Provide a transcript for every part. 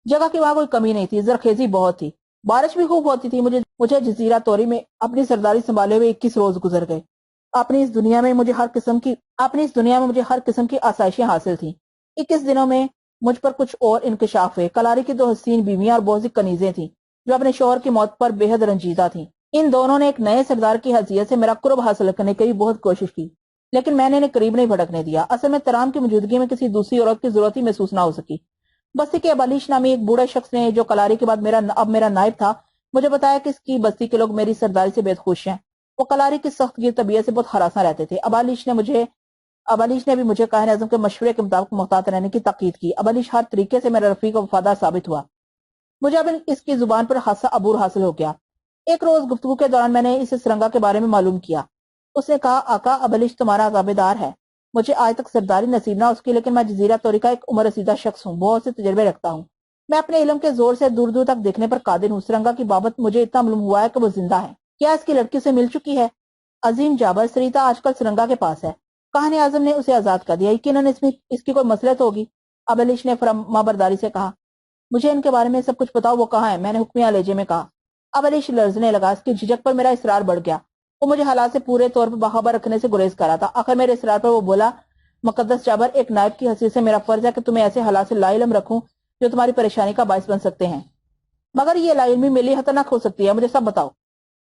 جگہ کی وہاں کوئی کمی نہیں تھی، زرخیزی بہت تھی، بارش بھی خوب ہوتی تھی۔ مجھے جزیرہ توری میں اپنی سرداری سنبھالے ہوئے 21 روز گزر گئے۔ اپنی اس دنیا میں مجھے ہر قسم کی آسائشیں حاصل تھیں۔ 21 دنوں میں مجھ پر کچھ اور انکشاف ہوئے۔ کلاری کی 2 حسین بیویاں اور بہت سی کنیزیں تھیں جو اپنے شوہر کی موت پر بے حد رنجیدہ تھیں۔ ان دونوں نے ایک نئے سردار کی حیثیت سے میرا قرب حاصل کرنے کی بہت کوشش کی، لیکن میں نے انہیں قریب نہیں بھٹکنے دیا۔ اصل میں ترام کی موجودگی میں کسی دوسری عورت کی ضرورت ہی محسوس نہ ہو سکی۔ بستی کے ابالیش نامی ایک بوڑھے شخص نے، جو کلاری کے بعد اب میرا نائب تھا، مجھے بتایا کہ اس کی بستی کے لوگ میری سرداری سے بے خوش ہیں۔ وہ کلاری کی سخت گیر طبیعت سے بہت ہراساں رہتے تھے۔ ابالیش نے بھی مجھے قائد اعظم کے مشورے کے مطابق محتاط رہنے کی تاکید کی۔ ابالیش ہر طریقے سے میرا رفیق و وفادار ثابت ہوا۔ مجھے اب اس کی زبان پر خاصا عبور حاصل ہو گیا۔ ایک روز گفتگو کے دوران میں نے اسے سرنگا کے بارے میں معلوم کیا۔ اس نے کہا، آقا، ابالیش تمہارا عذاب دار ہے۔ مجھے آج تک سرداری نصیب نہ اس کی، لیکن میں جزیرہ توری کا ایک عمر رسیدہ شخص ہوں، بہت سے تجربے رکھتا ہوں۔ میں اپنے علم کے زور سے دور دور تک دیکھنے پر قادر ہوں۔ سرنگا کی بابت مجھے اتنا معلوم ہوا ہے کہ وہ زندہ ہے۔ کیا اس کی لڑکی سے مل چکی ہے؟ عظیم جابر، سریتا آج کل سرنگا کے پاس ہے۔ کہنے اعظم نے اسے آزاد کر دیا۔ یقیناً اس کی کوئی مصلحت ہوگی۔ ابالیش نے فرما برداری سے کہا، مجھے ان کے بارے میں سب کچھ بتاؤ، وہ کہاں ہے؟ میں نے حکمیہ لہجے میں کہا۔ ابالیش لرزنے لگا۔ اس کی جھجک پر میرا اصرار بڑھ گیا۔ وہ مجھے حالات سے پورے طور پر باخبر رکھنے سے گریز کر رہا تھا۔ آخر میرے اصرار پر وہ بولا، مقدس جابر، ایک نائب کی حیثیت سے میرا فرض ہے کہ تمہیں ایسے حالات سے لا علم رکھوں جو تمہاری پریشانی کا باعث بن سکتے ہیں، مگر یہ لا علمی میرے لیے خطرناک ہو سکتی ہے۔ مجھے سب بتاؤ۔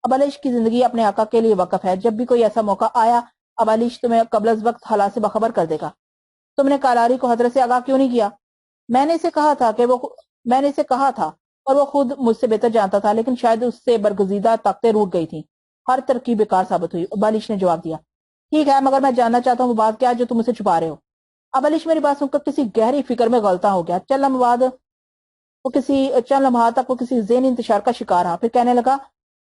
ابالیش کی زندگی اپنے آقا کے لیے وقف ہے۔ جب بھی کوئی ایسا موقع آیا، ابالیش تمہیں قبل از وقت حالات سے باخبر کر دے گا۔ تم نے کالاری کو حضرت سے آگاہ کیوں نہیں کیا؟ میں نے اسے کہا تھا اور وہ خود مجھ سے بہتر جانتا تھا، لیکن شاید اس سے برگزیدہ طاقتیں روٹ گئی تھیں۔ ہر ترکیب بیکار ثابت ہوئی۔ ابالیش نے جواب دیا، ٹھیک ہے، مگر میں جاننا چاہتا ہوں وہ بات کیا ہے جو تم اسے چھپا رہے ہو۔ ابالیش میری بات سن کر کسی گہری فکر میں غلطاں ہو گیا۔ چند لمحات تک وہ کسی ذہنی انتشار کا شکار رہا، پھر کہنے لگا،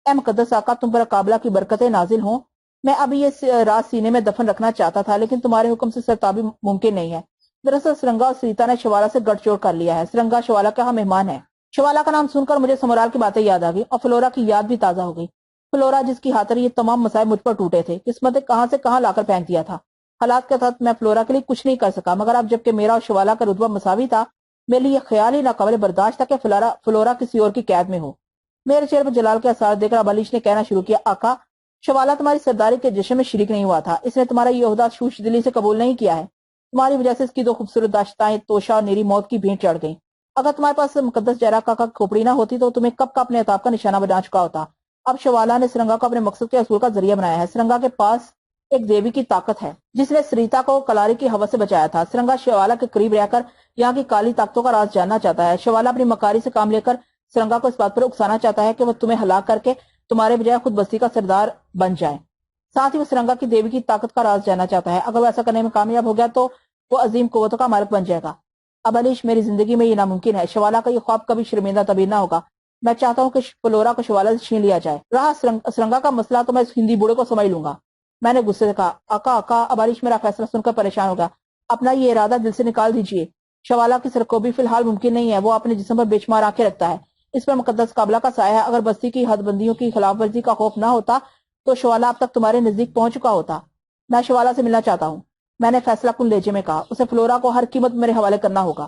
اے مقدس آقا، تم پر اقابلا کی برکتیں نازل ہوں۔ میں ابھی یہ راز سینے میں دفن رکھنا چاہتا تھا، لیکن تمہارے حکم سے سرتابی ممکن نہیں ہے۔ دراصل سرنگا اور سریتا نے شوالا سے گٹھ جوڑ کر لیا ہے۔ سرنگا شوالا کا مہمان ہے۔ شوالا کا نام سن کر مجھے سمرال کی باتیں یاد آ گئی اور فلورا کی یاد بھی تازہ ہو گئی۔ فلورا، جس کی خاطر یہ تمام مسائل مجھ پر ٹوٹے تھے، قسمت نے کہاں سے کہاں لا کر پھینک دیا تھا۔ حالات کے تحت میں فلورا کے لیے کچھ نہیں کر سکا، مگر اب جبکہ میرا اور شوالا کا رتبہ مساوی تھا، میرے لیے یہ خیال ہی ناقابل برداشت تھا کہ فلورا کسی اور کی قید میں ہو۔ میرے چہرے پر جلال کے آثار دیکھ کر ابالیش نے کہنا شروع کیا، آقا، شوالا تمہاری سرداری کے جشن میں شریک نہیں ہوا تھا۔ اس نے تمہارا یہ عہدہ شوش دلی سے قبول نہیں کیا ہے۔ تمہاری وجہ سے اس کی 2 خوبصورت داشتائیں توشا اور نیری موت کی بھینٹ چڑھ گئیں۔ اگر تمہارے پاس مقدس جاراکاکا کی کھوپڑی نہ ہوتی تو تمہیں کب کا اپنے عطاب کا نشانہ بنا چکا ہوتا۔ اب شوالا نے سرنگا کو اپنے مقصد کے حصول کا ذریعہ بنایا ہے۔ سرنگا کے پاس ایک دیوی کی طاقت ہے جس نے سریتا کو کلاری کی حوث سے بچایا تھا۔ سرنگا شوالا کے قریب رہ کر یہاں کی کالی طاقتوں کا راز جاننا چاہتا ہے۔ شوالا اپنی مکاری سے کام لے کر سرنگا کو اس بات پر اکسانا چاہتا ہے کہ وہ تمہیں ہلاک کر کے تمہارے بجائے خود بستی کا سردار بن جائے۔ ساتھ ہی وہ سرنگا کی دیوی کی طاقت کا راز جاننا چاہتا ہے۔ اگر وہ ایسا کرنے میں کامیاب ہو گیا تو وہ عظیم قوتوں کا مالک بن جائے گا۔ ابالیش، میری زندگی میں یہ ناممکن ہے۔ شوالا کا یہ خواب کبھی شرمندہ تعبیر نہ ہوگا۔ میں چاہتا ہوں کہ فلورا کو شوالا سے چھین لیا جائے۔ رہا سرنگا کا مسئلہ تو میں اس ہندی بوڑھے کو سمجھ لوں گا۔ میں نے غصے سے کہا، آقا، ابالیش میرا فیصلہ سن کر پریشان ہوگا۔ اپنا یہ ارادہ دل سے نکال دیجئے۔ شوالا کی سرکوبی فی الحال ممکن نہیں ہے۔ وہ اپنے جسم پر بے شمار آنکھیں رکھتا ہے۔ اس پر مقدس اقابلا کا سایہ ہے۔ اگر بستی کی حد بندیوں کی خلاف ورزی کا خوف نہ ہوتا تو شوالا اب تک تمہارے نزدیک پہنچ چکا ہوتا۔ میں شوالا سے ملنا چاہتا ہوں، میں نے فیصلہ کن لہجے میں کہا۔ اسے فلورا کو ہر قیمت میرے حوالے کرنا ہوگا۔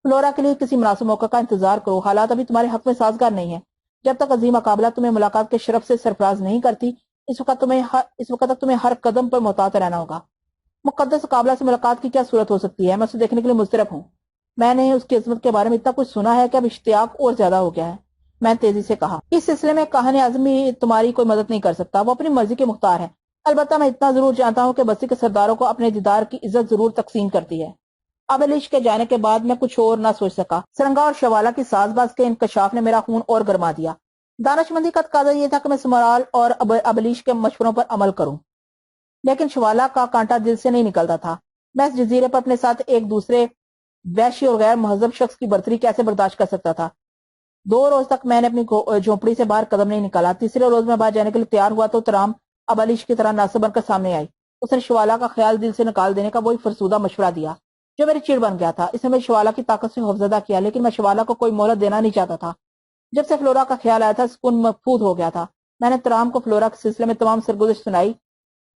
فلورا کے لیے کسی مناسب موقع کا انتظار کرو۔ حالات ابھی تمہارے حق میں سازگار نہیں ہیں۔ جب تک عظیم اقابلا تمہیں ملاقات کے شرف سے سرفراز نہیں کرتی، اس وقت تک تمہیں ہر قدم پر محتاط رہنا ہوگا۔ مقدس اقابلا سے ملاقات کی کیا صورت ہو سکتی ہے؟ میں اسے دیکھنے کے لیے مضطرب ہوں۔ میں نے اس کی عظمت کے بارے میں اتنا کچھ سنا ہے کہ اب اشتیاق اور زیادہ ہو گیا ہے۔ میں تیزی سے کہا، اس سلسلے میں کہنے اعظم بھی تمہاری کوئی مدد نہیں کر سکتا۔ وہ اپنی مرضی کے مختار ہے۔ البتہ میں اتنا ضرور جانتا ہوں کہ بستی کے سرداروں کو اپنے دیدار کی عزت ضرور تقسیم کرتی ہے۔ ابالیش کے جانے کے بعد میں کچھ اور نہ سوچ سکا۔ سرنگا اور شوالا کی ساز باز کے انکشاف نے میرا خون اور گرما دیا۔ دانشمندی کا تقاضا یہ تھا کہ میں سمرال اور ابالیش کے مشوروں پر عمل کروں، لیکن شوالا کا کانٹا دل سے نہیں نکلتا تھا۔ میں اس جزیرے پر اپنے ساتھ ایک دوسرے وحشی اور غیر مہذب شخص کی برتری کیسے برداشت کر سکتا تھا؟ 2 روز تک میں نے اپنی جھونپڑی سے باہر قدم نہیں نکالا۔ تیسرے روز میں باہر جانے کے لیے تیار ہوا تو ترام ابالیش کی طرح ناصب بن کر سامنے آئی۔ اس نے شوالا کا خیال دل سے نکال دینے کا وہی فرسودہ مشورہ دیا جو میری چڑ بن گیا تھا۔ اس نے میری شوالا کی طاقت سے خوفزدہ کیا، لیکن میں شوالا کو کوئی مہلت دینا نہیں چاہتا تھا۔ جب سے فلورا کا خیال آیا تھا، سکون مفقود ہو گیا تھا۔ میں نے ترام کو فلورا کے سلسلے میں تمام سرگزشت سنائی،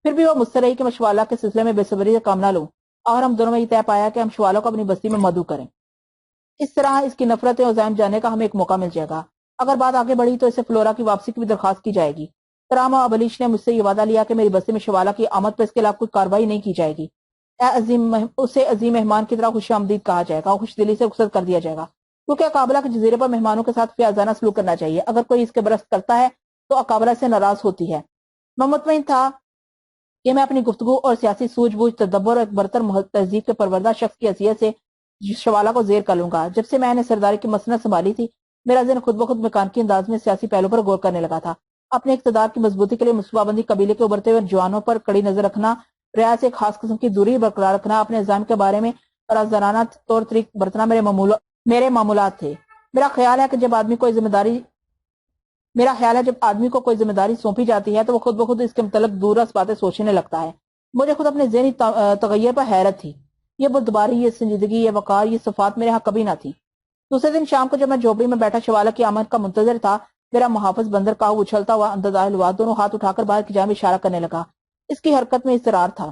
پھر بھی وہ مجھ سے رہی کہ میں شوالا کے سلسلے میں بے صبری سے کام نہ لوں، اور ہم دونوں میں یہ طے پایا کہ ہم شوالا کو اپنی بستی میں مدعو کریں۔ اس طرح اس کی نفرتیں اور عزائم جانے کا ہمیں ایک موقع مل جائے گا۔ اگر بات آگے بڑھی تو اسے فلورا کی واپسی کی بھی درخواست کی جائے گی۔ ترام اور ابلیش نے مجھ سے یہ وعدہ لیا کہ میری بستی میں شوالا کی آمد پر اس کے خلاف کوئی کارروائی نہیں کی جائے گی۔ اسے عظیم مہمان کی طرح خوش آمدید کہا جائے گا اور خوش دلی سے رخصت کر دیا جائے گا، کیونکہ اقابلا کے جزیرے پر مہمانوں کے ساتھ فیاضانہ سلوک کرنا چاہیے۔ اگر کوئی اس کے برعکس کرتا ہے تو اقابلا سے ناراض ہوتی ہے۔ میں مطمئن تھا کہ میں اپنی گفتگو اور سیاسی سوجھ بوجھ، تدبر اور ایک برتر تہذیب کے پروردہ شخص کی حیثیت سے شوالا کو زیر کر لوں گا۔ جب سے میں نے سرداری کی مسند سنبھالی تھی، میرا ذہن خود بخود مکانکی انداز میں سیاسی پہلو پر غور کرنے لگا تھا۔ اپنے اقتدار کی مضبوطی کے لیے منصوبہ بندی، قبیلے کے ابھرتے ہوئے جوانوں پر کڑی نظر رکھنا، رعایا سے ایک خاص قسم کی دوری برقرار رکھنا، اپنے نظام کے بارے میں رازدارانہ طور طریق برتنا میرے معمولات تھے۔ میرا خیال ہے جب آدمی کو کوئی ذمہ داری سونپی جاتی ہے تو وہ خود بخود اس کے متعلق دور رس باتیں سوچنے لگتا ہے۔ مجھے خود اپنے ذہنی تغیر پر حیرت تھی۔ یہ بردباری، یہ سنجیدگی، یہ وقار، یہ صفات میرے ہاں کبھی نہ تھی۔ دوسرے دن شام کو جب میں جھوپڑی میں بیٹھا شوالا کی آمد کا منتظر تھا، میرا محافظ بندر کاہو اچھلتا ہوا اندر داخل ہوا، دونوں ہاتھ اٹھا کر باہر کی جانب اشارہ کرنے لگا۔ اس کی حرکت میں اضطرار تھا۔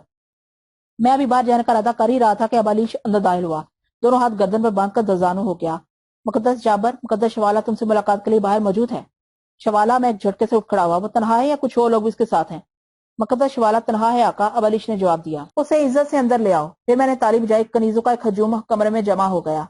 میں ابھی باہر جانے کا ارادہ کر ہی رہا تھا کہ ابلیش اندر داخل ہوا، دونوں ہاتھ گردن پر باندھ کر دزانو ہو گیا۔ مقدس جابر، مقدس شوالا تم سے ملاقات کے لیے باہر موجود ہے۔ شوالا، میں ایک جھٹکے سے اٹھ کھڑا ہوا۔ وہ تنہا ہے یا کچھ اور لوگ بھی اس کے ساتھ ہیں؟ مقدس شوالا، تنہا ہے آقا، ابلیش نے جواب دیا۔ اسے عزت سے اندر لے آؤ۔ پھر میں نے تالی بجائی، کنیزوں کا ایک ہجوم کمرے میں جمع ہو گیا۔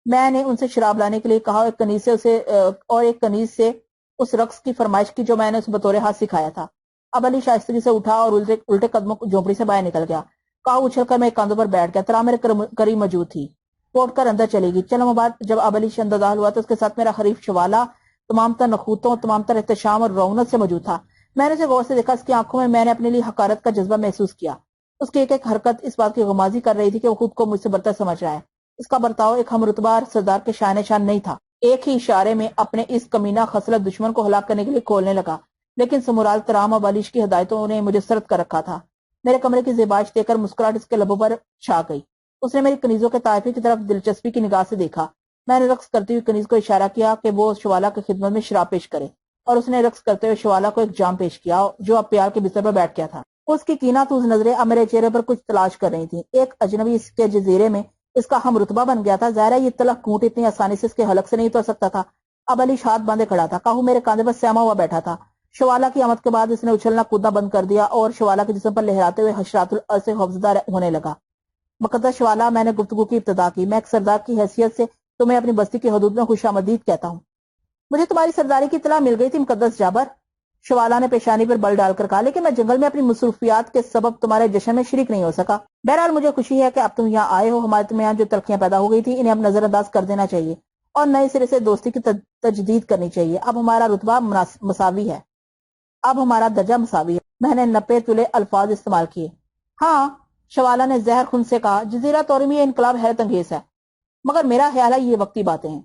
میں نے ان سے شراب لانے کے لیے کہا اور ایک کنیز سے اس رقص کی فرمائش کی جو میں نے اسے بطور ہاتھ سکھایا تھا۔ ابلیش آہستگی سے اٹھا اور الٹے قدموں جھونپڑی سے باہر نکل گیا۔ کاہو اچھل کر میرے کاندھوں پر بیٹھ گیا۔ ترا میرے قریب موجود تھی، وہ اٹھ کر اندر چلے گی۔ چلو مبارک۔ جب ابلیش اندر داخل ہوا تو اس کے ساتھ میرا حریف شوالا تمام تر نخوتوں، تمام تر احتشام اور رونت سے موجود تھا۔ میں نے اسے غور سے دیکھا۔ اس کی آنکھوں میں نے اپنے لیے حقارت کا جذبہ محسوس کیا۔ اس کی ایک ایک حرکت اس بات کی غمازی کر رہی تھی کہ وہ خود کو مجھ سے برتر سمجھ رہا ہے۔ اس کا برتاؤ ایک ہم رتبہ سردار کے شان نہیں تھا۔ ایک ہی اشارے میں اپنے اس کمینہ خصلت دشمن کو ہلاک کرنے کے لیے کھولنے لگا، لیکن سمورال ترام اور ابلیش کی ہدایتوں نے مجھے سرد کر رکھا تھا۔ میرے کمرے کی زیبائش دیکھ کر مسکراہٹ اس کے لبوں پر چھا گئی۔ اس نے میری کنیزوں کے تحائف کی طرف دلچسپی کی نگاہ سے دیکھا۔ میں نے رقص کرتی ہوئی کنیز کو اشارہ کیا کہ وہ شوالا کی خدمت میں شراب پیش کرے، اور اس نے رقص کرتے ہوئے شوالا کو ایک جام پیش کیا جو اب پیار کے بستر پر بیٹھ گیا تھا۔ اس کی کینہ توز نظریں اب میرے چہرے پر کچھ تلاش کر رہی تھیں۔ ایک اجنبی اس کے جزیرے میں اس کا ہم رتبہ بن گیا تھا۔ ظاہر ہے یہ تلخ گھونٹ اتنی آسانی سے اس کے حلق سے نہیں اتر سکتا تھا۔ اب علی ہاتھ باندھے کھڑا تھا۔ کاہو میرے کاندھے پر سیما ہوا بیٹھا تھا۔ شوالا کی آمد کے بعد اس نے اچھلنا کودنا بند کر دیا اور شوالا کے جسم پر لہراتے ہوئے حشرات الارض سے خوفزدہ ہونے لگا۔ مقدس شوالا، میں نے گفتگو کی ابتدا کی، میں ایک سردار کی حیثیت سے تمہیں اپنی بستی کی حدود میں خوش آمدید کہتا ہوں۔ مجھے تمہاری سرداری کی اطلاع مل گئی تھی مقدس جابر، شوالا نے پیشانی پر بل ڈال کر کہا، لیکن میں جنگل میں اپنی مصروفیات کے سبب تمہارے جشن میں شریک نہیں ہو سکا۔ بہرحال مجھے خوشی ہے کہ اب تم یہاں آئے ہو۔ ہمارے درمیان جو تلخیاں پیدا ہو گئی تھی انہیں اب نظر انداز کر دینا چاہیے اور نئے سرے سے دوستی کی تجدید کرنی چاہیے۔ اب ہمارا رتبہ مساوی ہے، اب ہمارا درجہ مساوی ہے۔ میں نے نپے تلے الفاظ استعمال کیے۔ ہاں، شوالا نے زہر خون سے کہا، جزیرہ توری میں یہ انقلاب حیرت انگیز ہے، مگر میرا خیال ہے یہ وقتی باتیں ہیں۔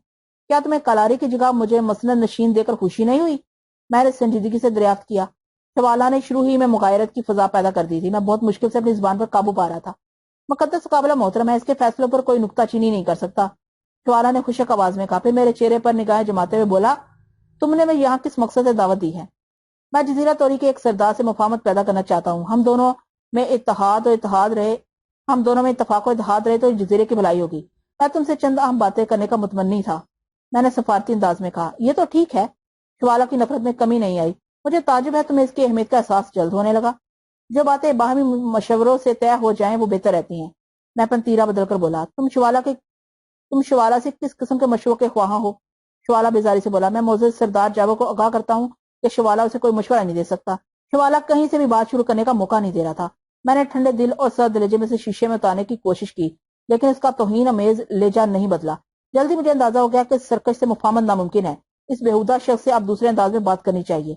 کیا تمہیں کلاری کی جگہ مجھے مسند نشین دے کر خوشی نہیں ہوئی؟ میں نے سنجیدگی سے دریافت کیا۔ شوالا نے شروع ہی میں مغایرت کی فضا پیدا کر دی تھی۔ میں بہت مشکل سے اپنی زبان پر قابو پا رہا تھا۔ مقدس اقابلا محترم ہے، اس کے فیصلوں پر کوئی نکتہ چینی نہیں کر سکتا، شوالا نے خوشک آواز میں کہا۔ پھر میرے چہرے پر نگاہیں جماتے ہوئے بولا، تم نے یہاں کس مقصد سے دعوت دی ہے؟ میں جزیرہ توری کے ایک سردار سے مفاہمت پیدا کرنا چاہتا ہوں۔ ہم دونوں میں اتفاق و اتحاد رہے تو اس جزیرے کی بھلائی ہوگی۔ میں تم سے چند اہم باتیں کرنے کا متمنی تھا، میں نے سفارتی انداز میں کہا۔ یہ تو ٹھیک ہے، شوالا کی نفرت میں کمی نہیں آئی۔ مجھے تعجب ہے تمہیں اس کی اہمیت کا احساس جلد ہونے لگا۔ جو باتیں باہمی مشوروں سے طے ہو جائیں وہ بہتر رہتی ہیں۔ میں پنتیرا بدل کر بولا، تم شوالا سے کس قسم کے مشوروں کے خواہاں ہو؟ شوالا بیزاری سے بولا، میں معزز سردار جاوہ کو آگاہ کرتا ہوں کہ شوالا اسے کوئی مشورہ نہیں دے سکتا۔ شوالا کہیں سے بھی بات شروع کرنے کا موقع نہیں دے رہا تھا۔ میں نے ٹھنڈے دل اور سرد لہجے میں سے شیشے میں اتارنے کی کوشش کی، لیکن اس کا توہین امیز لہجہ نہیں بدلا۔ جلدی مجھے اندازہ ہو گیا کہ سرکش سے مفاہمت ناممکن ہے۔ اس بےہودہ شخص سے اب دوسرے انداز میں بات کرنی چاہیے۔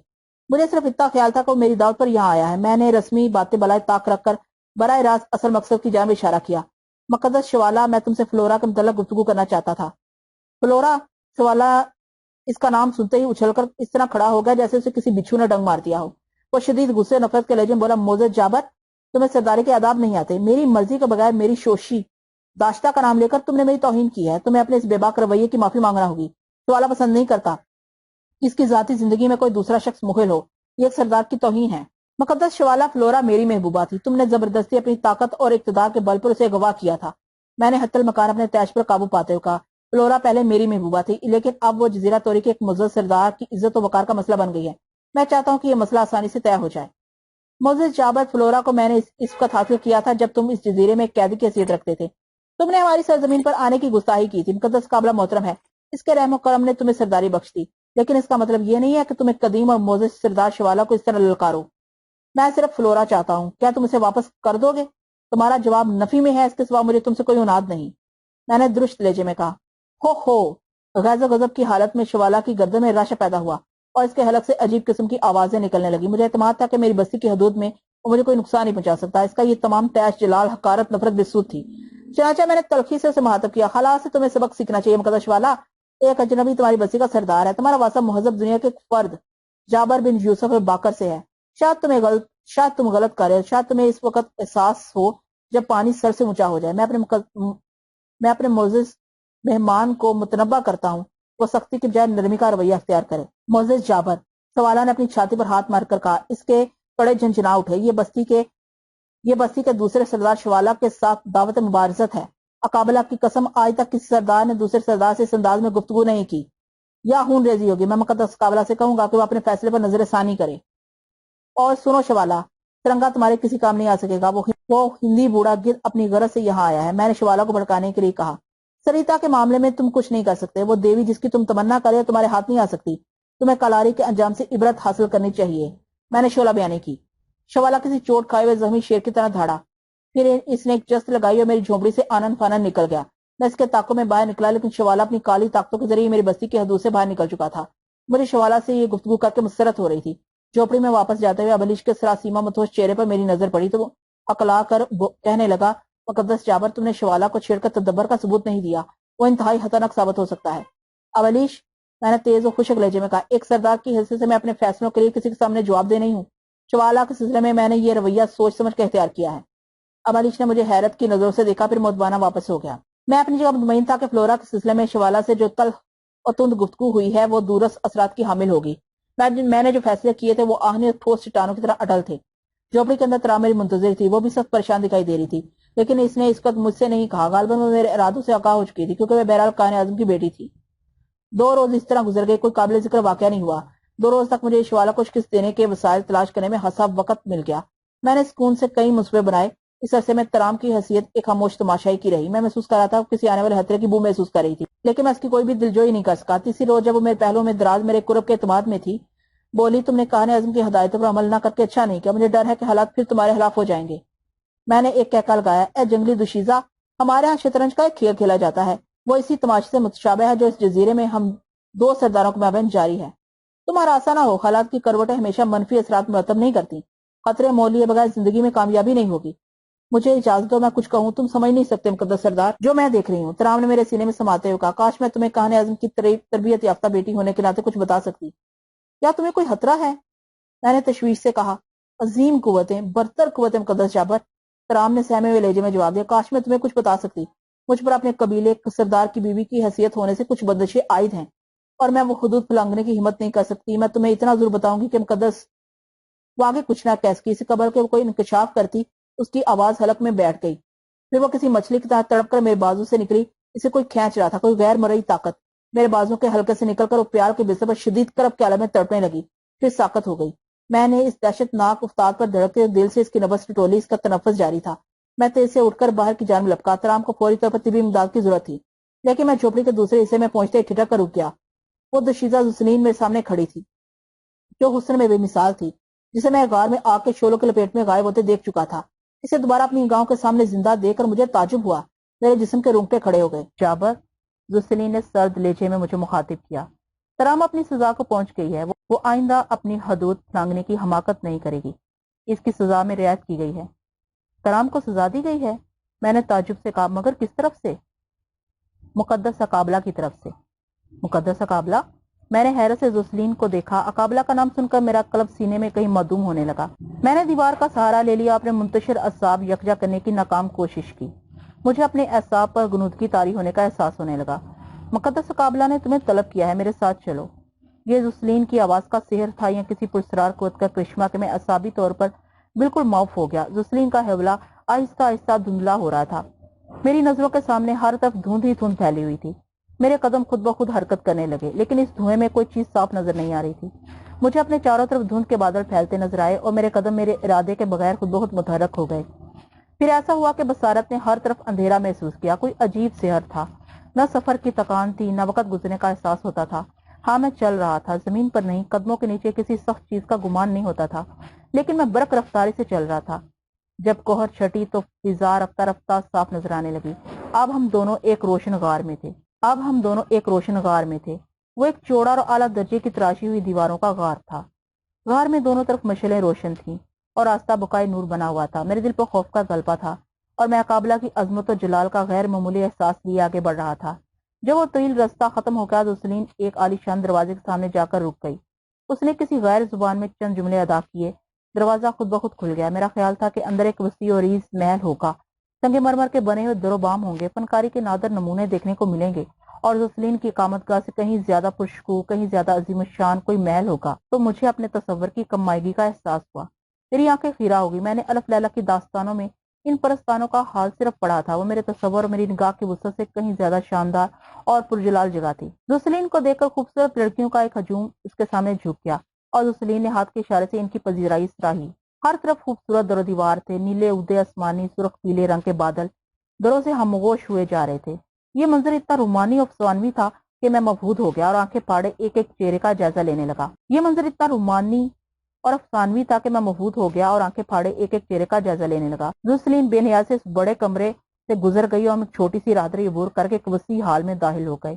مجھے صرف اتنا خیال تھا کہ وہ میری دعوت پر یہاں آیا ہے۔ میں نے رسمی باتیں بلائے طاق رکھ کر براہ راست اصل مقصد کی جانب اشارہ کیا۔ مقدس شوالا، میں تم سے فلورا کے متعلق گفتگو کرنا چاہتا تھا۔ فلورا؟ شوالا اس کا نام سنتے ہی اچھل کر اس طرح کھڑا ہو گیا جیسے اسے کسی بچھو نے ڈنگ مار دیا ہو۔ وہ شدید غصے نفرت کے لہجے میں بولا، معزز جابر، تمہیں سرداری کے آداب نہیں آتے۔ میری مرضی کے بغیر میری شوشی داشتہ کا نام لے کر تم نے میری توہین کی ہے۔ تمہیں اپنے اس بے باک رویے کی معافی مانگنا ہوگی۔ شوالا پسند نہیں کرتا اس کی ذاتی زندگی میں کوئی دوسرا شخص مخل ہو، یہ ایک سردار کی توہین ہے۔ مقدس شوالا، فلورا میری محبوبہ تھی، تم نے زبردستی اپنی طاقت اور اقتدار کے بل پر اسے اغوا کیا تھا۔ میں نے حتی المکان اپنے تیش پر قابو پاتے ہوئے کہا، فلورا پہلے میری محبوبہ تھی، لیکن اب وہ جزیرہ توری کے ایک معزز سردار کی عزت و وقار کا مسئلہ بن گئی ہے۔ میں چاہتا ہوں کہ یہ مسئلہ آسانی سے طے ہو جائے۔ معزز جابر، فلورا کو میں نے اس وقت حاصل کیا تھا جب تم اس جزیرے میں ایک قیدی کی حیثیت رکھتے تھے۔ تم نے ہماری سرزمین پر آنے کی گستاخی کی تھی۔ مقدس اقابلا محترم ہے، اس کے رحم و کرم نے تمہیں سرداری بخش دی، لیکن اس کا مطلب یہ نہیں ہے کہ تم ایک قدیم اور معزز سردار شوالا کو اس طرح للکارو۔ میں صرف فلورا چاہتا ہوں، کیا تم اسے واپس کر دو گے؟ تمہارا جواب نفی میں ہے، اس کے سوا مجھے تم سے کوئی عناد نہیں۔ میں نے درست لہجے میں کہا۔ ہو غیظ و غضب کی حالت میں شوالا کی گردن میں رشک پیدا ہوا اور اس کے حلق سے عجیب قسم کی آوازیں نکلنے لگی۔ مجھے اعتماد تھا کہ میری بستی کی حدود میں وہ مجھے کوئی نقصان نہیں پہنچا سکتا۔ اس کا یہ تمام تیش، جلال، حقارت، نفرت بے سود تھی۔ چنانچہ میں نے تلخی سے اسے مخاطب کیا۔ خلا سے تمہیں سبق سیکھنا چاہیے مقدس شوالا، ایک اجنبی تمہاری بستی کا سردار ہے، تمہارا واسطہ مہذب دنیا کے ایک فرد جابر بن یوسف باکر سے ہے۔ شاید تم غلط کر رہے ہو، شاید تمہیں اس وقت احساس ہو جب پانی سر سے اونچا ہو جائے۔ میں اپنے معزز مہمان کو متنبہ کرتا ہوں وہ سختی کے بجائے نرمی کا رویہ اختیار کرے۔ معزز جابر، سوالہ نے اپنی چھاتی پر ہاتھ مار کر کہا، اس کے کڑے جھنجھنا اٹھے۔ یہ بستی کے دوسرے سردار شوالا کے ساتھ دعوت مبارزت ہے۔ اقابلا کی قسم، آج تک کسی سردار نے دوسرے سردار سے اس انداز میں گفتگو نہیں کی، یا خون ریزی ہوگی۔ میں مقدس اقابلا سے کہوں گا کہ وہ اپنے فیصلے پر نظر ثانی کرے۔ اور سنو شوالا، ترنگا تمہارے کسی کام نہیں آ سکے گا۔ وہ ہندی بوڑھا گرد اپنی غرض سے یہاں آیا ہے۔ میں نے شوالا کو بھڑکانے کے لیے کہا، سریتا کے معاملے میں تم کچھ نہیں کر سکتے۔ وہ دیوی جس کی تم تمنا کرے تمہارے ہاتھ نہیں آ سکتی۔ تمہیں کلاری کے انجام سے عبرت حاصل کرنی چاہیے۔ میں نے شعلہ بیانی کی۔ شوالا کسی چوٹ کھائے ہوئے زخمی شیر کی طرح دھاڑا، پھر اس نے ایک جست لگائی اور میری جھونپڑی سے آنن فانن نکل گیا۔ میں اس کے طاقوں میں باہر نکلا، لیکن شوالا اپنی کالی طاقتوں کے ذریعے میری بستی کی حدود سے باہر نکل چکا تھا۔ مجھے شوالا سے یہ گفتگو کر کے مسرت ہو رہی تھی۔ جھونپڑی میں واپس جاتے ہوئے ابلیش کے سراسیمہ متوش چہرے پر میری نظر پڑی تو وہ اکلا کر کہنے لگا، مقدس جابر، تم نے شوالا کو چھیڑ کر تدبر کا ثبوت نہیں دیا، وہ انتہائی خطرناک ثابت ہو سکتا ہے۔ ابلیش، میں نے تیز و خشک لہجے میں کہا، ایک سردار کی حیثیت سے میں اپنے فیصلوں کے لیے کسی کے سامنے جواب دہ نہیں ہوں۔ شوالا کے سلسلے میں نے یہ رویہ سوچ سمجھ کر اختیار کیا ہے۔ ابلیش نے مجھے حیرت کی نظروں سے دیکھا، پھر مدبانہ واپس ہو گیا۔ میں اپنی جگہ مطمئن تھا کہ فلورا کے سلسلے میں شوالا سے جو تلخ اور تند گفتگو ہوئی ہے وہ دورس اثرات کی حامل ہوگی۔ میں نے جو فیصلے کیے تھے وہ آہنی اور ٹھوس چٹانوں کی طرح اٹل تھے۔ جھونپڑی کے اندر ترا میری منتظر تھی، وہ بھی سخت پریشان دکھائی دے رہی تھی، لیکن اس نے اس وقت مجھ سے نہیں کہا۔ غالباً وہ میرے ارادوں سے آگاہ ہو چکی تھی، کیونکہ وہ بہرحال قائد اعظم کی بیٹی تھی۔ 2 روز اس طرح گزر گئے، کوئی قابل ذکر واقعہ نہیں ہوا۔ 2 روز تک مجھے شوالا کو شکست دینے کے وسائل تلاش کرنے میں حساب وقت مل گیا۔ میں نے سکون سے کئی منصوبے بنائے۔ اس عرصے میں ترام کی حیثیت ایک خاموش تماشائی کی رہی۔ میں محسوس کر رہا تھا کسی آنے والے خطرے کی بو محسوس کر رہی تھی، لیکن میں اس کی کوئی بھی دلجوئی نہیں کر سکا۔ تیسری روز جب وہ میرے پہلو میں دراز میرے قرب کے اعتماد میں تھی، بولی، تم نے قائد اعظم کی ہدایتوں پر عمل نہ کر کے اچھا نہیں کیا، مجھے ڈر ہے کہ حالات پھر تمہارے خلاف ہو جائیں گے۔ میں نے ایک کہکا لگایا، اے جنگلی دوشیزہ، ہمارے ہاں شطرنج کا ایک کھیل کھیلا جاتا ہے، وہ اسی تماشے سے متشابہ ہے جو اس جزیرے میں ہم 2 سرداروں کے مابین جاری ہے۔ تمہارا آسا نہ ہو، حالات کی کروٹیں ہمیشہ منفی اثرات مرتب نہیں کرتی۔ خطرے مول لیے بغیر زندگی میں کامیابی نہیں ہوگی۔ مجھے اجازت دو میں کچھ کہوں، تم سمجھ نہیں سکتے مقدس سردار جو میں دیکھ رہی ہوں۔ ترام نے میرے سینے میں سماتے ہوئے کہا، کاش میں تمہیں قائد اعظم کی تربیت یافتہ بیٹی ہونے کے ناطے کچھ بتا سکتی۔ کیا تمہیں کوئی خطرہ ہے؟ میں نے تشویش سے کہا، عظیم قوتیں، برتر قوتیں مقدس جابر۔ ترام نے سہمے ہوئے لہجے میں جواب دیا، کاش میں تمہیں کچھ بتا سکتی۔ مجھ پر اپنے قبیلے سردار کی بیوی کی حیثیت ہونے سے کچھ بندشیں عائد ہیں، اور میں وہ حدود پھلانگنے کی ہمت نہیں کر سکتی۔ میں تمہیں اتنا ضرور بتاؤں گی کہ مقدس وہ آگے کچھ نہ کہہ سکی۔ اس قبر کے کوئی انکشاف کرتی، اس کی آواز حلق میں بیٹھ گئی، پھر وہ کسی مچھلی کی طرح تڑپ کر میرے بازو سے نکلی۔ اسے کوئی کھینچ رہا تھا، کوئی غیر مرئی طاقت۔ میرے بازو کے حلقے سے نکل کر وہ پیار کے بستر پر شدید کرب کے عالم میں تڑپنے لگی، پھر ساکت ہو گئی۔ میں نے اس دہشت ناک افتاد پر دھڑکتے دل سے اس کی نبض ٹٹولی، اس کا تنفس جاری تھا۔ میں تیز سے اٹھ کر باہر کی جانب لپکا۔ ترام کو فوری طور پر طبی امداد کی ضرورت تھی، لیکن میں جھوپڑی کے دوسرے حصے میں پہنچتے ہی ٹھٹک کر رک گیا۔ وہ دوشیزہ زسلین میرے سامنے کھڑی تھی، جو حسن میں بے مثال تھی، جسے میں غار میں آگ کے شعلوں کے لپیٹ میں غائب ہوتے دیکھ چکا تھا۔ اسے دوبارہ اپنی نگاہوں کے سامنے زندہ دیکھ کر مجھے تعجب ہوا، میرے جسم کے رونگٹے کھڑے ہو گئے۔ جابر، زسلین نے سرد لہجے میں مجھے مخاطب کیا، ترام اپنی سزا کو پہنچ گئی ہے، وہ آئندہ اپنی حدود پھلانگنے کی حماقت نہیں کرے گی۔ اس کی سزا میں رعایت کی گئی ہے۔ ترام کو سزا دی گئی ہے؟ میں نے تعجب سے کہا، مگر کس طرف سے؟ مقدس اقابلا کی طرف سے۔ مقدس اقابلا؟ میں نے حیرت سے زسلین کو دیکھا۔ اقابلا کا نام سن کر میرا قلب سینے میں کہیں معدوم ہونے لگا۔ میں نے دیوار کا سہارا لے لیا، اپنے منتشر اعصاب یکجا کرنے کی ناکام کوشش کی۔ مجھے اپنے اعصاب پر غنودگی طاری ہونے کا احساس ہونے لگا۔ مقدس اقابلا نے تمہیں طلب کیا ہے، میرے ساتھ چلو۔ یہ زسلین کی آواز کا سحر تھا یا کسی پرسرار قوت کا کرشمہ کہ میں اعصابی طور پر بالکل معاف ہو گیا۔ زسلین کا حوالہ آہستہ آہستہ دھندلا ہو رہا تھا۔ میری نظروں کے سامنے ہر طرف دھند ہی دھند پھیلی ہوئی تھی۔ میرے قدم خود بخود حرکت کرنے لگے، لیکن اس دھوئیں میں کوئی چیز صاف نظر نہیں آ رہی تھی۔ مجھے اپنے چاروں طرف دھند کے بادل پھیلتے نظر آئے اور میرے قدم میرے ارادے کے بغیر خود بخود متحرک ہو گئے۔ پھر ایسا ہوا کہ بصارت نے ہر طرف اندھیرا محسوس کیا، کوئی عجیب سحر تھا۔ نہ سفر کی تکان تھی، نہ وقت گزرنے کا احساس ہوتا تھا۔ ہاں، میں چل رہا تھا، زمین پر نہیں، قدموں کے نیچے کسی سخت چیز کا گمان نہیں ہوتا تھا، لیکن میں برق رفتاری سے چل رہا تھا۔ جب کوہر چھٹی تو فضا رفتہ رفتہ صاف نظر آنے لگی۔ اب ہم دونوں ایک روشن غار میں تھے۔ وہ ایک چوڑا اور اعلیٰ درجے کی تراشی ہوئی دیواروں کا غار تھا۔ غار میں دونوں طرف مشعلیں روشن تھیں اور راستہ بقائے نور بنا ہوا تھا۔ میرے دل پر خوف کا غلبہ تھا اور میں اقابلا کی عظمت و جلال کا غیر معمولی احساس لیے آگے بڑھ رہا تھا۔ جب وہ طویل راستہ ختم ہو گیا تو سلیم ایک عالی شان دروازے کے سامنے جا کر رک گئی۔ اس نے کسی غیر زبان میں چند جملے ادا کیے، دروازہ خود بخود کھل گیا۔ میرا خیال تھا کہ اندر ایک وسیع و عریض محل ہوگا، سنگ مرمر کے بنے ہوئے در و بام ہوں گے، فنکاری کے نادر نمونے دیکھنے کو ملیں گے، اور زسلین کی اقامت گاہ سے کہیں زیادہ پرشکوہ، کہیں زیادہ عظیم الشان کوئی محل ہوگا۔ تو مجھے اپنے تصور کی کم مائگی کا احساس ہوا۔ میری آنکھیں خیرہ ہو گئی۔ میں نے الف لیلہ کی داستانوں میں ان پرستانوں کا حال صرف پڑھا تھا۔ وہ میرے تصور اور میری نگاہ کی وسعت سے کہیں زیادہ شاندار اور پرجلال جگہ تھی۔ زسلین کو دیکھ کر خوبصورت لڑکیوں کا ایک ہجوم اس کے سامنے جھک گیا اور زسلین نے ہاتھ کے اشارے سے ان کی پذیرائی سراہی۔ ہر طرف خوبصورت در و دیوار تھے، نیلے اودے آسمانی سرخ پیلے رنگ کے بادل دروں سے خاموش ہوئے جا رہے تھے۔ یہ منظر اتنا رومانی اور افسانوی تھا کہ میں مبہوت ہو گیا اور آنکھیں پھاڑے ایک ایک چہرے کا جائزہ لینے لگا۔ زسلین بے نیاز سے اس بڑے کمرے سے گزر گئی اور ہم ایک چھوٹی سی راہداری عبور کر کے ایک وسیع ہال میں داخل ہو گئے۔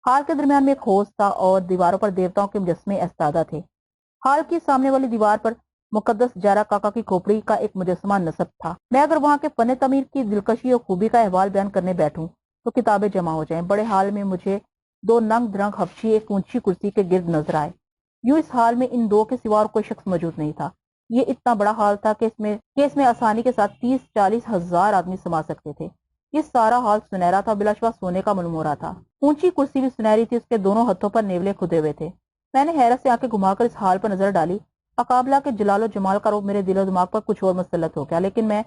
ہال کے درمیان میں ایک حوض تھا اور دیواروں پر دیوتاؤں کے مجسمے ایستادہ تھے۔ ہال کی سامنے والی دیوار پر مقدس جاراکاکا کی کھوپڑی کا ایک مجسمہ نصب تھا۔ میں اگر وہاں کے فن تعمیر کی دلکشی اور خوبی کا احوال بیان کرنے بیٹھوں تو کتابیں جمع ہو جائیں۔ بڑے ہال میں مجھے دو ننگ دھرنگ حبشی ایک اونچی کرسی کے گرد نظر آئے۔ یوں اس ہال میں ان دو کے سوا اور کوئی شخص موجود نہیں تھا۔ یہ اتنا بڑا ہال تھا کہ اس میں آسانی کے ساتھ 30-40 ہزار آدمی سما سکتے تھے۔ یہ سارا ہال سنہرا تھا، بلا شبہ سونے کا منمورا تھا۔ اونچی کرسی بھی سنہری تھی، اس کے دونوں ہتھوں پر نیولے کھدے ہوئے تھے۔ میں نے حیرت سے آنکھیں گھما کر اس ہال پر نظر ڈالی۔ اقابلا کے جلال و جمال کا روپ میرے دل و دماغ پر کچھ اور مسلط ہو گیا، لیکن میں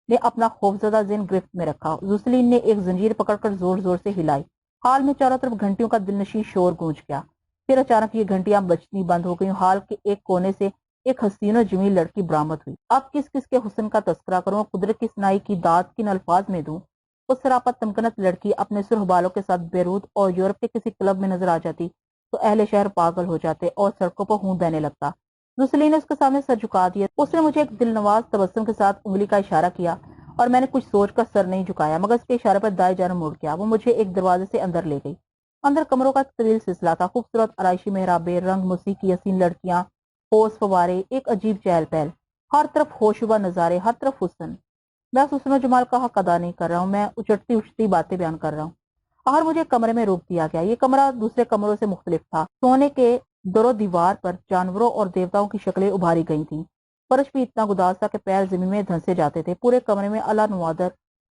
نے اپنا خوفزدہ ذہن گرفت میں رکھا۔ زسلین نے ایک زنجیر پکڑ کر زور زور سے ہلائی۔ ہال میں چاروں طرف گھنٹیوں کا دلنشین شور گونج گیا۔ پھر اچانک یہ گھنٹیاں بجنی بند ہو گئیں۔ ہال کے ایک کونے سے ایک حسین و جمیل لڑکی برآمد ہوئی۔ اب کس کس کے حسن کا تذکرہ کروں، قدرت کی صنائی کی داد کن الفاظ میں دوں۔ اس سراپا تمکنت لڑکی اپنے سرخ بالوں کے ساتھ بیروت اور یورپ کے کسی کلب میں نظر آ جاتی تو اہل شہر پاگل ہو جاتے اور سڑکوں پر خون بہنے لگتا۔ زسلین نے اس کے سامنے سر جھکا دیا۔ اس نے مجھے ایک دل نواز تبسم کے ساتھ انگلی کا اشارہ کیا اور میں نے کچھ سوچ کر سر نہیں جھکایا، مگر اس کے اشارے پر دائیں جانب مڑ گیا۔ وہ مجھے ایک دروازے سے اندر لے گئی۔ اندر کمروں کا طویل سلسلہ تھا، خوبصورت آرائشی محرابیں، رنگ موسیقی، حسین لڑکیاں، حوض فوارے، ایک عجیب چہل پہل، ہر طرف ہوشبہ نظارے، ہر طرف حسن۔ میں اس حسن و جمال کا حق ادا نہیں کر رہا ہوں، میں اچٹتی اچٹتی باتیں بیان کر رہا ہوں۔ اور مجھے کمرے میں روک دیا گیا۔ یہ کمرہ دوسرے کمروں سے مختلف تھا۔ سونے کے در و دیوار پر جانوروں اور دیوتاؤں کی شکلیں ابھاری گئی تھیں۔ فرش بھی اتنا گداز تھا کہ پیر زمین میں دھنسے جاتے تھے۔ پورے کمرے میں اعلیٰ نوادر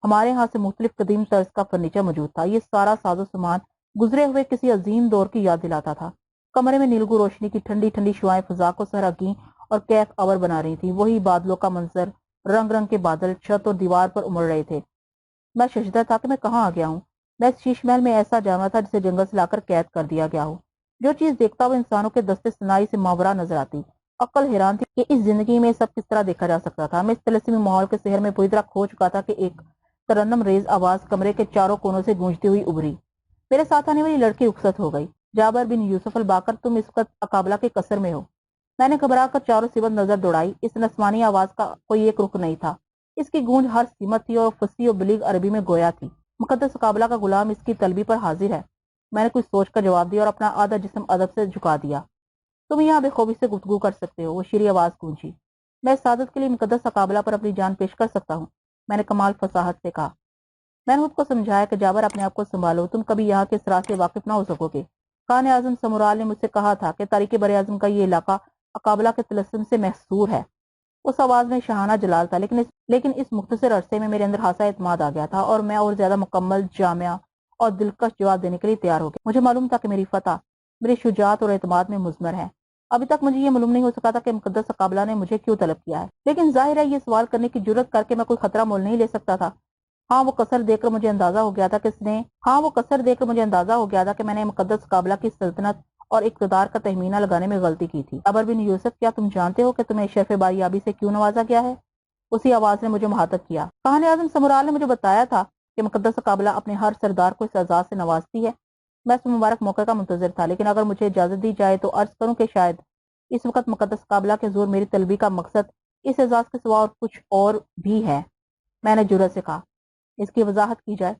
ہمارے ہاں سے مختلف قدیم طرز کا فرنیچر موجود تھا۔ یہ سارا ساز و سامان گزرے ہوئے کسی عظیم دور کی یاد دلاتا تھا۔ کمرے میں نیلگو روشنی کی ٹھنڈی ٹھنڈی شعائیں فضا کو سحرگیں اور کیف آور بنا رہی تھیں۔ وہی بادلوں کا منظر، رنگ رنگ کے بادل چھت اور دیوار پر امڑ رہے تھے۔ میں ششدر تھا کہ میں کہاں آ گیا ہوں۔ میں اس شیش محل میں ایسا جانور تھا جسے جنگل سے لا کر قید کر دیا گیا ہو۔ جو چیز دیکھتا وہ انسانوں کے دستے صنائی سے ماورا نظر آتی۔ عقل حیران تھی کہ اس زندگی میں سب کس طرح دیکھا جا سکتا تھا۔ میں اس طلسمی ماحول کے سحر میں پوری طرح کھو چکا تھا کہ ایک ترنم ریز آواز کمرے کے چاروں کونوں سے گونجتی ہوئی ابھری۔ میرے ساتھ آنے والی لڑکی رخصت ہو گئی۔ جابر بن یوسف الباقر، تم اس وقت اقابلا کے قصر میں ہو۔ میں نے گھبرا کر چاروں سمت نظر دوڑائی۔ اس نسمانی آواز کا کوئی ایک رخ نہیں تھا۔ اس کی گونج ہر سمت تھی اور فصیح و بلیغ عربی میں گویا تھی۔ مقدس اقابلا کا غلام اس کی طلبی پر حاضر ہے۔ میں نے کچھ سوچ کر جواب دیا اور اپنا آدھا جسم ادب سے جھکا دیا۔ تم یہاں بے خوبی سے گفتگو کر سکتے ہو، وہ شیریں آواز گونجی۔ میں اس سعادت کے لیے مقدس اقابلا پر اپنی جان پیش کر سکتا ہوں، میں نے کمال فصاحت سے کہا۔ میں نے خود کو سمجھایا کہ جابر اپنے آپ کو سنبھالو، تم کبھی یہاں کے اسرار سے واقف نہ ہو سکو گے۔ خان اعظم سمورال نے مجھ سے کہا تھا کہ تاریخ بر اعظم کا یہ علاقہ اقابلا کے طلسم سے محصور ہے۔ اس آواز میں شاہانہ جلال تھا، لیکن اس مختصر عرصے میں میرے اندر خاصا اعتماد آ گیا تھا اور میں اور زیادہ مکمل، جامع اور دلکش جواب دینے کے لیے تیار ہو گیا۔ مجھے معلوم تھا کہ میری فتح میری شجاعت اور اعتماد میں مضمر ہے۔ ابھی تک مجھے یہ معلوم نہیں ہو سکا تھا کہ مقدس اقابلا نے مجھے کیوں طلب کیا ہے، لیکن ظاہر ہے یہ سوال کرنے کی جرت کر کے میں کوئی خطرہ مول نہیں لے سکتا تھا۔ ہاں وہ قصر دیکھ کر مجھے اندازہ ہو گیا تھا کہ میں نے مقدس اقابلا کی سلطنت اور اقتدار کا تخمینہ لگانے میں غلطی کی تھی۔ ابر بن یوسف، کیا تم جانتے ہو کہ تمہیں شرف باریابی سے کیوں نوازا گیا ہے؟ اسی آواز نے مجھے مخاطب کیا۔ کہانی اعظم سمورال نے مجھے بتایا تھا کہ مقدس اقابلا اپنے ہر سردار کو اس اعزاز سے نوازتی ہے۔ میں اس مبارک موقع کا منتظر تھا، لیکن اگر مجھے اجازت دی جائے تو عرض کروں کہ شاید اس وقت مقدس اقابلا کے زور میری طلبی کا مقصد اس اعزاز کے سوا اور کچھ اور بھی ہے۔ میں نے جرأت سے کہا، اس کی وضاحت کی جائے؟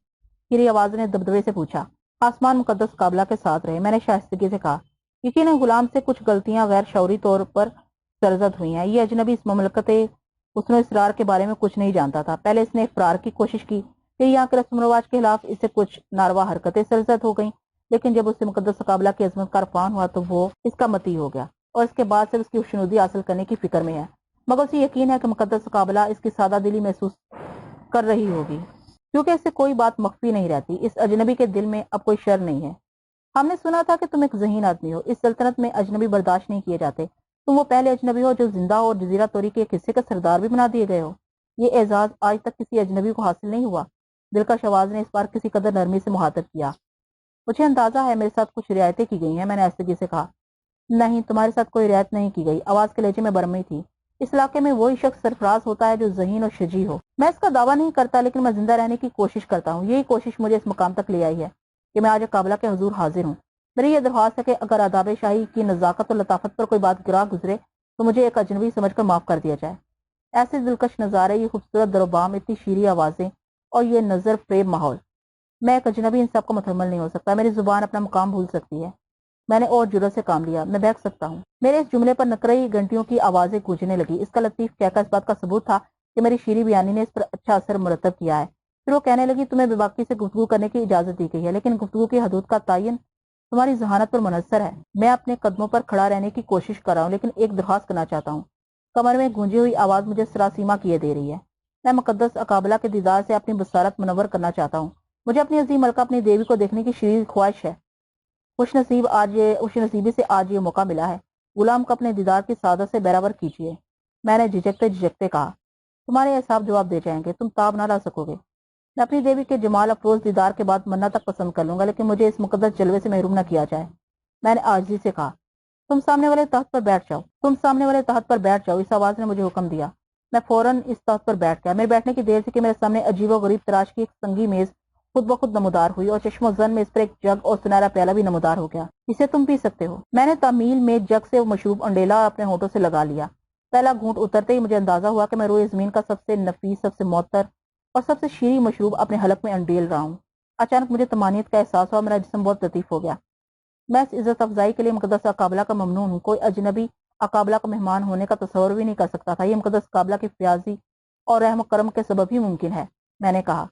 پھر آواز نے دبدبے سے پوچھا۔ آسمان مقدس اقابلا کے ساتھ رہے، میں نے شائستگی سے کہا۔ یقیناً غلام سے کچھ غلطیاں غیر شعوری طور پر سرزد ہوئی ہیں۔ یہ اجنبی اس مملکت حسن و اسرار کے بارے میں کچھ نہیں جانتا تھا۔ پہلے اس نے افرار کی کوشش کی کہ یہاں کے رسم و رواج کے خلاف اس سے کچھ ناروا حرکتیں سرزد ہو گئیں، لیکن جب اس سے مقدس اقابلا کی عظمت کا عرفان ہوا تو وہ اس کا مطیع ہو گیا اور اس کے بعد سے اس کی خوشنودی حاصل کرنے کی فکر میں ہے۔ مگر اسے یقین ہے کہ مقدس اقابلا اس کی سادہ دلی محسوس کر رہی ہوگی، کیونکہ اس سے کوئی بات مخفی نہیں رہتی۔ اس اجنبی کے دل میں اب کوئی شر نہیں ہے۔ ہم نے سنا تھا کہ تم ایک ذہین آدمی ہو، اس سلطنت میں اجنبی برداشت نہیں کیے جاتے۔ تم وہ پہلے اجنبی ہو جو زندہ اور جزیرہ توری کے ایک حصے کا سردار بھی بنا دیے گئے ہو۔ یہ اعزاز آج تک کسی اجنبی کو حاصل نہیں ہوا۔ دلکش آواز نے اس بار کسی قدر نرمی سے مخاطب کیا۔ مجھے اندازہ ہے میرے ساتھ کچھ رعایتیں کی گئی ہیں، میں نے آہستگی سے کہا۔ نہیں، تمہارے ساتھ کوئی رعایت نہیں کی گئی، آواز کے لہجے میں برہمی تھی۔ اس علاقے میں وہی شخص سرفراز ہوتا ہے جو ذہین اور شجیع ہو۔ میں اس کا دعویٰ نہیں کرتا، لیکن میں زندہ رہنے کی کوشش کرتا ہوں۔ یہی کوشش مجھے اس مقام تک لے آئی ہے کہ میں آج اقابلا کے حضور حاضر ہوں۔ میری یہ درخواست ہے کہ اگر آداب شاہی کی نزاکت اور لطافت پر کوئی بات گراں گزرے تو مجھے ایک اجنبی سمجھ کر معاف کر دیا جائے۔ ایسے دلکش نظارے، یہ خوبصورت در و بام، اتنی شیریں آوازیں اور یہ نظر فریب ماحول، میں ایک اجنبی ان سب کو متحمل نہیں ہو سکتا۔ میری زبان اپنا مقام بھول سکتی ہے۔ میں نے اور جرأت سے کام لیا، میں بہک سکتا ہوں۔ میرے اس جملے پر نقرئی گھنٹیوں کی آوازیں گونجنے لگی۔ اس کا لطیف کہکا اس بات کا ثبوت تھا کہ میری شیریں بیانی نے اس پر اچھا اثر مرتب کیا ہے۔ پھر وہ کہنے لگی، تمہیں بے باکی سے گفتگو کرنے کی اجازت دی گئی ہے، لیکن گفتگو کی حدود کا تعین تمہاری ذہانت پر منحصر ہے۔ میں اپنے قدموں پر کھڑا رہنے کی کوشش کر رہا ہوں، لیکن ایک درخواست کرنا چاہتا ہوں۔ کمر میں گونجی ہوئی آواز مجھے سراسیما کیے دے رہی ہے۔ میں مقدس اقابلا کے دیدار سے اپنی بصارت منور کرنا چاہتا ہوں۔ مجھے اپنی عظیم ملکہ اپنی دیوی کو دیکھنے کی شدید خواہش ہے۔ خوش نصیبی سے آج یہ موقع ملا ہے۔ غلام کو اپنے دیدار کی سعادت سے بہرور کیجیے۔ میں نے جھجکتے کہا، تمہارے اعصاب جواب دے جائیں گے، تم تاب نہ لا سکو گے۔ میں اپنی دیوی کے جمال افروز دیدار کے بعد مرنا تک پسند کر لوں گا، لیکن مجھے اس مقدس جلوے سے محروم نہ کیا جائے۔ میں نے عاجزی سے کہا، تم سامنے والے تخت پر بیٹھ جاؤ۔ اس آواز نے مجھے حکم دیا۔ میں فوراً اس تخت پر بیٹھ گیا۔ میرے بیٹھنے کی دیر سے کہ میرے سامنے عجیب و غریب تراش کی ایک سنگی میز خود بخود نمودار ہوئی اور چشم و زن میں اس پر ایک جگ اور سنہرا پیالہ بھی نمودار ہو گیا۔ اسے تم پی سکتے ہو۔ میں نے تعمیل میں جگ سے مشروب انڈیلا اپنے ہونٹوں سے لگا لیا۔ پہلا گھونٹ اترتے ہی مجھے اندازہ ہوا کہ میں روئے زمین کا سب سے نفیس، سب سے معطر اور سب سے شیریں مشروب اپنے حلق میں انڈیل رہا ہوں۔ اچانک مجھے طمانینت کا احساس ہوا، میرا جسم بہت لطیف ہو گیا۔ میں اس عزت افزائی کے لیے مقدس اقابلا کا ممنون ہوں۔ کوئی اجنبی اقابلا کا مہمان ہونے کا تصور بھی نہیں کر سکتا تھا۔ یہ مقدس اقابلا کی فیاضی اور رحم و کرم کے سبب ہی ممکن ہے۔ میں نے کہا،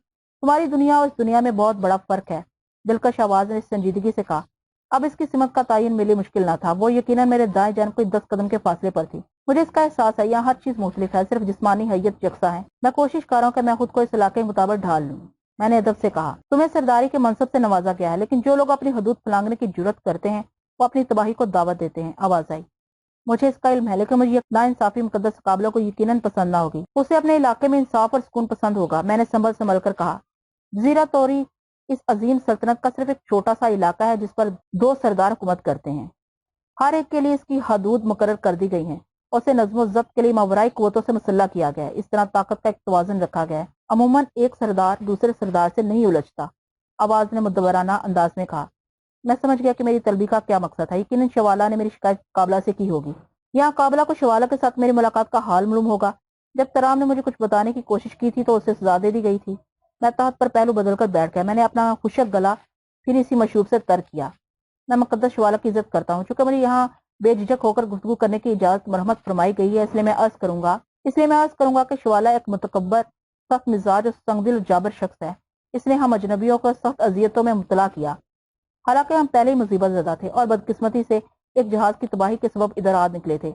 تمہاری دنیا اور اس دنیا میں بہت بڑا فرق ہے، دلکش آواز نے سنجیدگی سے کہا۔ اب اس کی سمت کا تعین میرے لیے مشکل نہ تھا۔ وہ یقیناً میرے دائیں جانب کوئی 10 قدم کے فاصلے پر تھی۔ مجھے اس کا احساس ہے، یہاں ہر چیز مختلف ہے، صرف جسمانی حیت یکساں ہے۔ میں کوشش کر رہا ہوں کہ میں خود کو اس علاقے کے مطابق ڈھال لوں۔ میں نے ادب سے کہا، تمہیں سرداری کے منصب سے نوازا گیا ہے، لیکن جو لوگ اپنی حدود پھلانگنے کی جرات کرتے ہیں وہ اپنی تباہی کو دعوت دیتے ہیں۔ آواز آئی، مجھے اس کا علم ہے، لیکن مجھے نا انصافی مقدس اقابلا کو یقیناً پسند نہ ہوگی۔ اسے اپنے علاقے میں انصاف اور سکون پسند ہوگا۔ میں نے سنبھل کر کہا، جزیرہ توری اس عظیم سلطنت کا صرف ایک چھوٹا سا علاقہ ہے جس پر 2 سردار حکومت کرتے ہیں۔ ہر ایک کے لیے اس کی حدود مقرر کر دی گئی ہیں اور اسے نظم و ضبط کے لیے ماورائی قوتوں سے مسلح کیا گیا ہے۔ اس طرح طاقت کا ایک توازن رکھا گیا ہے۔ عموماً ایک سردار دوسرے سردار سے نہیں الجھتا۔ آواز نے مدورانہ انداز میں کہا۔ میں سمجھ گیا کہ میری طلبی کا کیا مقصد ہے۔ یقیناً شوالا نے میری شکایت اقابلا سے کی ہوگی۔ یہاں اقابلا کو شوالا کے ساتھ میری ملاقات کا حال معلوم ہوگا۔ جب ترام نے مجھے کچھ بتانے کی کوشش کی تھی تو اسے سزا دے دی گئی تھی۔ میں تحت پر پہلو بدل کر بیٹھ گیا۔ میں نے اپنا خشک گلا پھر اسی مشروب سے تر کیا۔ میں مقدس شوالا کی عزت کرتا ہوں، چونکہ مجھے یہاں بے جھجک ہو کر گفتگو کرنے کی اجازت مرحمت فرمائی گئی ہے، اس لیے میں عرض کروں گا کہ شوالا ایک متکبر، سخت مزاج اور سنگ دل جابر شخص ہے۔ اس نے ہم اجنبیوں کو سخت اذیتوں میں مبتلا کیا، حالانکہ ہم پہلے ہی مصیبت زدہ تھے اور بدقسمتی سے ایک جہاز کی تباہی کے سبب ادھر آ نکلے تھے۔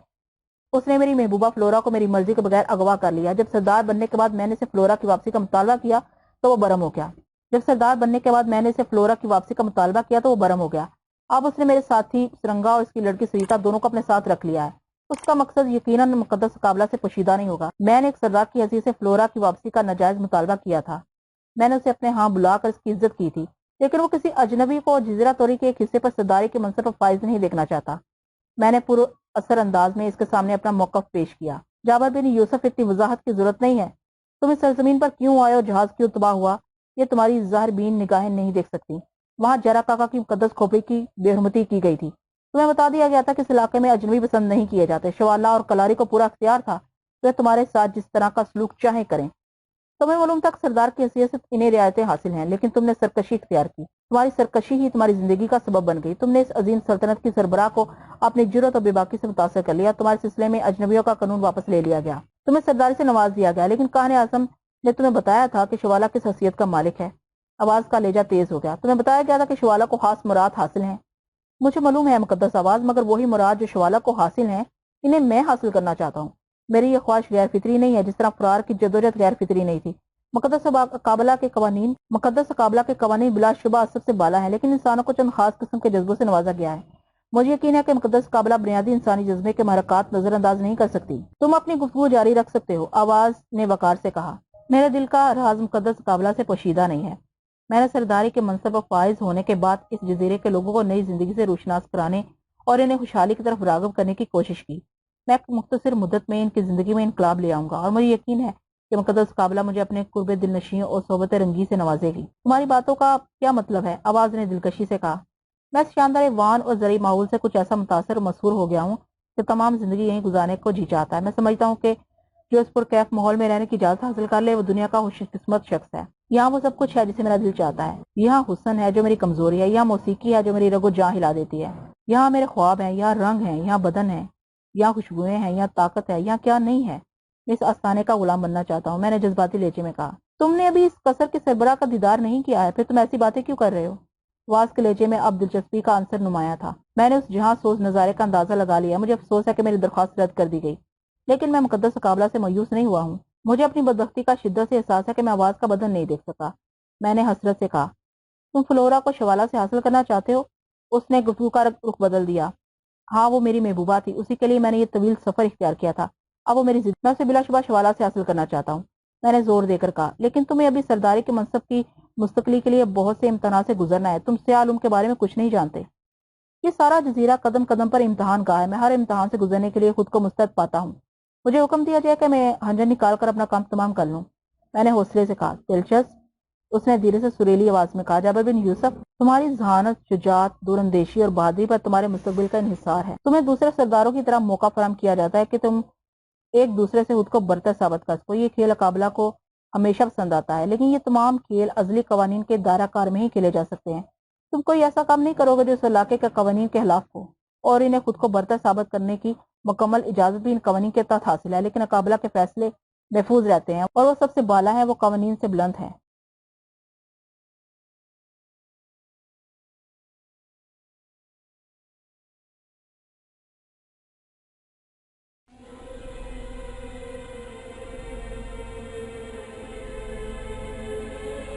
اس نے میری محبوبہ فلورا کو میری مرضی کے بغیر اغوا کر لیا۔ جب سردار بننے کے بعد میں نے اسے فلورا کی واپسی کا مطالبہ کیا تو وہ برہم ہو گیا۔ اب اس نے میرے ساتھی سرنگا اور اس کی لڑکی سریتا دونوں کو اپنے ساتھ رکھ لیا ہے۔ اس کا مقصد یقیناً مقدس اقابلا سے پوشیدہ نہیں ہوگا۔ میں نے ایک سردار کی حیثیت سے فلورا کی واپسی کا ناجائز مطالبہ کیا تھا۔ میں نے اسے اپنے ہاں بلا کر اس کی عزت کی تھی، لیکن وہ کسی اجنبی کو جزیرہ توری کے ایک حصے پر سرداری کے منصب پر فائز نہیں دیکھنا چاہتا۔ میں نے پر اثر انداز میں اس کے سامنے اپنا موقف پیش کیا۔ جابر بن یوسف، اتنی وضاحت کی ضرورت نہیں ہے۔ تم اس سرزمین پر کیوں آئے اور جہاز کیوں تباہ ہوا، یہ تمہاری ظاہر بین نگاہیں نہیں دیکھ سکتی۔ وہاں جاراکاکا کی مقدس کھوپڑی کی بے حرمتی کی گئی تھی۔ تمہیں بتا دیا گیا تھا کہ اس علاقے میں اجنبی پسند نہیں کیے جاتے۔ شوالا اور کلاری کو پورا اختیار تھا، وہ تمہارے ساتھ جس طرح کا سلوک چاہیں کریں۔ تمہیں معلوم تک سردار کی حیثیت سے انہیں رعایتیں حاصل ہیں، لیکن تم نے سرکشی اختیار کی۔ تمہاری سرکشی ہی تمہاری زندگی کا سبب بن گئی۔ تم نے اس عظیم سلطنت کی سربراہ کو اپنی جرأت اور بے باکی سے متاثر کر لیا۔ تمہارے سلسلے میں اجنبیوں کا قانون واپس لے لیا گیا، تمہیں سرداری سے نواز دیا گیا، لیکن کاہن اعظم نے تمہیں بتایا تھا کہ شوالا کس حیثیت کا مالک ہے۔ آواز کا لہجہ تیز ہو گیا۔ تمہیں بتایا گیا تھا کہ شوالا کو خاص مراد حاصل ہیں۔ مجھے معلوم ہے مقدس آواز، مگر وہی مراد جو شوالا کو حاصل ہیں، انہیں میں حاصل کرنا چاہتا ہوں۔ میری یہ خواہش غیر فطری نہیں ہے، جس طرح فرار کی جدوجہد غیر فطری نہیں تھی۔ مقدس اقابلا کے قوانین بلا شبہ سب سے بالا ہیں، لیکن انسانوں کو چند خاص قسم کے جذبوں سے نوازا گیا ہے۔ مجھے یقین ہے کہ مقدس اقابلا بنیادی انسانی جذبے کے محرکات نظر انداز نہیں کر سکتی۔ تم اپنی گفتگو جاری رکھ سکتے ہو، آواز نے وقار سے کہا۔ میرے دل کا راز مقدس اقابلا سے پوشیدہ نہیں ہے۔ میں نے سرداری کے منصب پر فائز ہونے کے بعد اس جزیرے کے لوگوں کو نئی زندگی سے روشناس کرانے اور انہیں خوشحالی کی طرف راغب کرنے کی کوشش کی۔ میں ایک مختصر مدت میں ان کی زندگی میں انقلاب لے آؤں گا، اور مجھے یقین ہے کہ مقدس اقابلا مجھے اپنے قرب دل نشیوں اور صحبت رنگی سے نوازے گی۔ تمہاری باتوں کا کیا مطلب ہے؟ آواز نے دلکشی سے کہا۔ میں اس شاندار ایوان اور زرعی ماحول سے کچھ ایسا متاثر اور مسحور ہو گیا ہوں کہ تمام زندگی یہیں گزارنے کو جی چاہتا ہے۔ میں سمجھتا ہوں کہ جو اس پرکیف ماحول میں رہنے کی اجازت حاصل کر لے، وہ دنیا کا خوش قسمت شخص ہے۔ یہاں وہ سب کچھ ہے جسے میرا دل چاہتا ہے۔ یہاں حسن ہے جو میری کمزوری ہے، یہاں موسیقی ہے جو میری رگ و جاں ہلا دیتی ہے، یہاں میرے خواب ہیں، یہاں رنگ ہیں، یہاں بدن ہے، یہاں خوشبوئیں ہیں، یہاں طاقت ہے، یہاں کیا نہیں ہے۔ میں اس آستانے کا غلام بننا چاہتا ہوں، میں نے جذباتی لہجے میں کہا۔ تم نے ابھی اس قصر کے سربراہ کا دیدار نہیں کیا ہے، پھر تم ایسی باتیں کیوں کر رہے ہو؟ آواز کے لہجے میں اب دلچسپی کا عنصر نمایاں تھا۔ میں نے اس جہاں سوز نظارے کا اندازہ لگا لیا۔ مجھے افسوس ہے کہ میری درخواست رد کر دی گئی، لیکن میں مقدس اقابلا سے مایوس نہیں ہوا ہوں۔ مجھے اپنی بدبختی کا شدت سے احساس ہے کہ میں آواز کا بدن نہیں دیکھ سکا۔ میں نے حسرت سے کہا، تم فلورا کو شوالا سے حاصل کرنا چاہتے ہو؟ اس نے گفتگو کا رخ بدل دیا۔ ہاں، وہ میری محبوبہ تھی، اسی کے لیے میں نے یہ طویل سفر اختیار کیا تھا۔ اب وہ میری زندگی سے بلا شبہ شوالا سے حاصل کرنا چاہتا ہوں، میں نے زور دے کر کہا۔ لیکن تمہیں ابھی سرداری کے منصب کی مستقلی کے لیے بہت سے امتحانات سے گزرنا ہے۔ تم سیاہ علوم کے بارے میں کچھ نہیں جانتے۔ یہ سارا جزیرہ قدم قدم پر امتحان گاہ ہے۔ میں ہر امتحان سے گزرنے کے لیے خود کو مستعد پاتا ہوں۔ مجھے حکم دیا جائے کہ میں ہنجر نکال کر اپنا کام تمام کر لوں۔ میں نے حوصلے سے کہا۔ دلچسپ، اس نے دھیرے سے سریلی آواز میں کہا۔ جابر بن یوسف، تمہاری ذہانت، شجاعت، دور اندیشی اور بہادری پر تمہارے مستقبل کا انحصار ہے۔ تمہیں دوسرے سرداروں کی طرح موقع فراہم کیا جاتا ہے کہ تم ایک دوسرے سے خود کو برتر ثابت کر سکو۔ یہ کھیل اقابلا کو ہمیشہ پسند آتا ہے، لیکن یہ تمام کھیل ازلی قوانین کے دائرہ کار میں ہی کھیلے جا سکتے ہیں۔ تم کوئی ایسا کام نہیں کرو گے جو اس علاقے کے قوانین کے خلاف ہو، اور انہیں خود کو برتر ثابت کرنے کی مکمل اجازت بھی ان قوانین کے تحت حاصل ہے، لیکن اقابلا کے فیصلے محفوظ رہتے ہیں، اور وہ سب سے بالا ہے، وہ قوانین سے بلند ہے۔